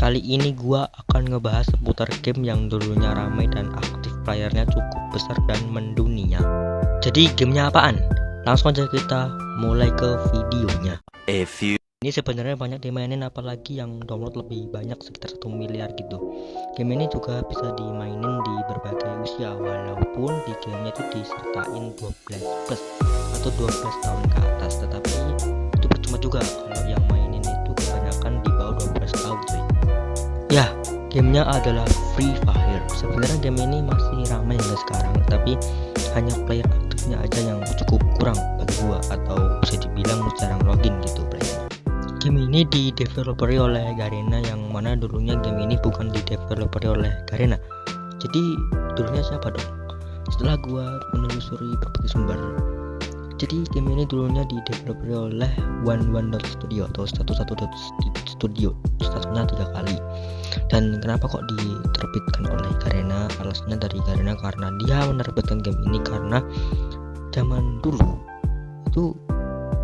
Kali ini gua akan ngebahas seputar game yang dulunya ramai dan aktif playernya cukup besar dan mendunia. Jadi gamenya apaan? Langsung aja kita mulai ke videonya. Ini sebenarnya banyak dimainin, apalagi yang download lebih banyak, sekitar 1 miliar gitu. Game ini juga bisa dimainin di berbagai usia, walaupun di gamenya itu disertain 12 plus atau 12 tahun ke atas. Tetapi itu percuma juga kalau yang mainin itu kebanyakan di bawah 12 tahun cuy. Ya, gamenya adalah Free Fire. Sebenarnya game ini masih ramai hingga sekarang, tapi hanya player aktifnya aja yang cukup kurang bagi gua, atau bisa dibilang jarang login gitu playernya. Game ini dideveloperi oleh Garena, yang mana dulunya game ini bukan dideveloperi oleh Garena. Jadi dulunya siapa dong? Setelah gua menelusuri berbagai sumber, jadi game ini dulunya dideveloperi oleh 11.studio atau 11.studio, statusnya 3 kali. Dan kenapa kok diterbitkan oleh Garena? Alasannya dari Garena karena dia menerbitkan game ini karena zaman dulu itu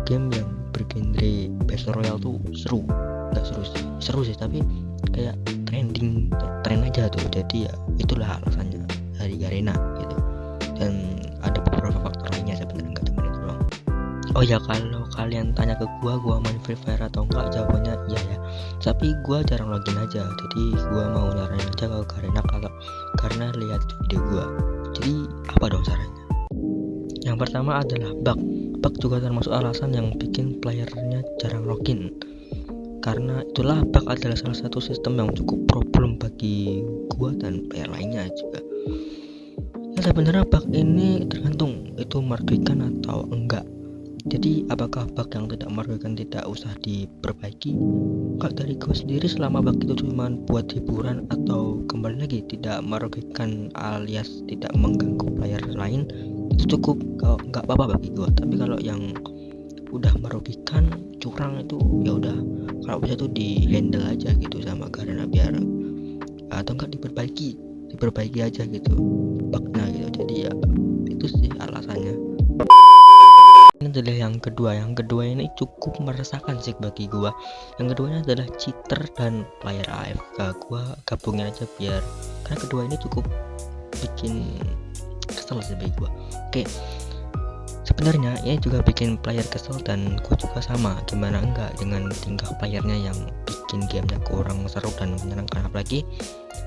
game yang bergenre Battle Royale tuh seru sih, tapi kayak tren aja tuh. Jadi ya itulah alasannya dari Garena gitu. Dan ada beberapa faktor lainnya sebenarnya, nggak cuma itu doang. Oh ya, kalau kalian tanya ke gua main Free Fire atau enggak, jawabannya iya ya. Tapi gua jarang login aja, jadi gua mau nyaranin aja ke Garena karena lihat video gua. Jadi apa dong caranya? Yang pertama adalah bug juga termasuk alasan yang bikin playernya jarang login. Karena itulah bug adalah salah satu sistem yang cukup problem bagi gua dan player lainnya juga. Ya sebenarnya bug ini tergantung itu merugikan atau enggak. Jadi apakah bug yang tidak merugikan tidak usah diperbaiki? Kalau dari gue sendiri, selama bug itu cuma buat hiburan atau kembali lagi tidak merugikan alias tidak mengganggu player lain, itu cukup, kalau nggak apa-apa bagi gue. Tapi kalau yang udah merugikan, curang, itu ya udah, kalau bisa tuh di handle aja gitu sama Garena, biar atau enggak diperbaiki aja gitu bugnya gitu. Jadi ya itu sih alasannya. Ini adalah yang kedua ini cukup meresahkan sih bagi gua. Yang keduanya adalah cheater dan player AFK. Gua gabungin aja karena kedua ini cukup bikin kesel sih bagi gua. Oke, sebenarnya ini juga bikin player kesel, dan gua juga sama, gimana enggak dengan tingkah playernya yang bikin gamenya kurang seru dan menyenangkan. Apalagi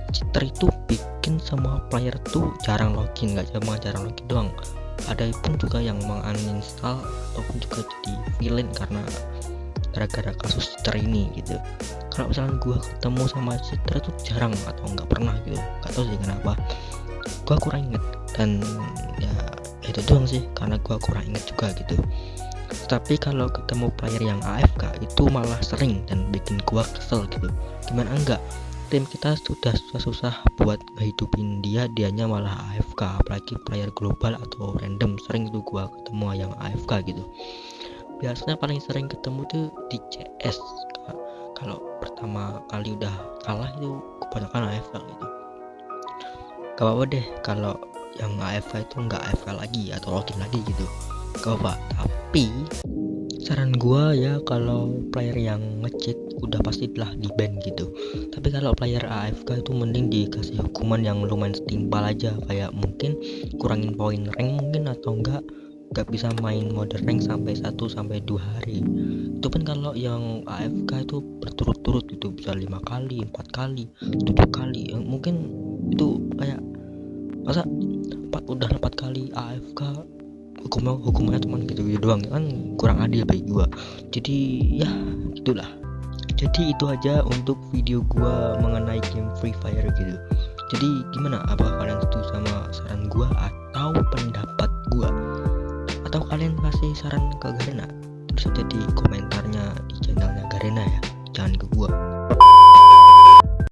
cheater itu bikin semua player tuh jarang login. Nggak cuma jarang login doang, ada pun juga yang menguninstall ataupun juga jadi villain karena gara-gara kasus cheater ini gitu. Kalau misalnya gua ketemu sama cheater tuh jarang atau nggak pernah gitu, nggak tahu sih kenapa, gua kurang inget. Dan ya itu doang sih, karena gua kurang inget juga gitu. Tapi kalau ketemu player yang AFK itu malah sering dan bikin gua kesel gitu. Gimana enggak, tim kita sudah susah buat ngehidupin dianya malah AFK. Apalagi player global atau random, sering tuh gua ketemu yang AFK gitu. Biasanya paling sering ketemu tuh di CS. Kalau pertama kali udah kalah itu kebanyakan AFK gitu. Gak apa-apa deh kalau yang AFK itu nggak AFK lagi atau login lagi gitu, gak apa. Tapi saran gua ya, kalau player yang nge-cheat udah pastilah di ban gitu. Tapi kalau player AFK itu mending dikasih hukuman yang lumayan setimpal aja, kayak mungkin kurangin poin rank mungkin, atau enggak bisa main mode rank sampai 1-2 hari. Itu pun kalau yang AFK itu berturut-turut gitu, bisa 5 kali, 4 kali, 7 kali. Mungkin itu kayak, masa 4 kali AFK hukumannya cuma gitu doang, kan kurang adil bagi gua. Jadi ya gitulah. Jadi itu aja untuk video gua mengenai game Free Fire gitu. Jadi gimana, apakah kalian setuju sama saran gua atau pendapat gua, atau kalian kasih saran ke Garena? Terus aja di komentarnya di channelnya Garena ya, jangan ke gua.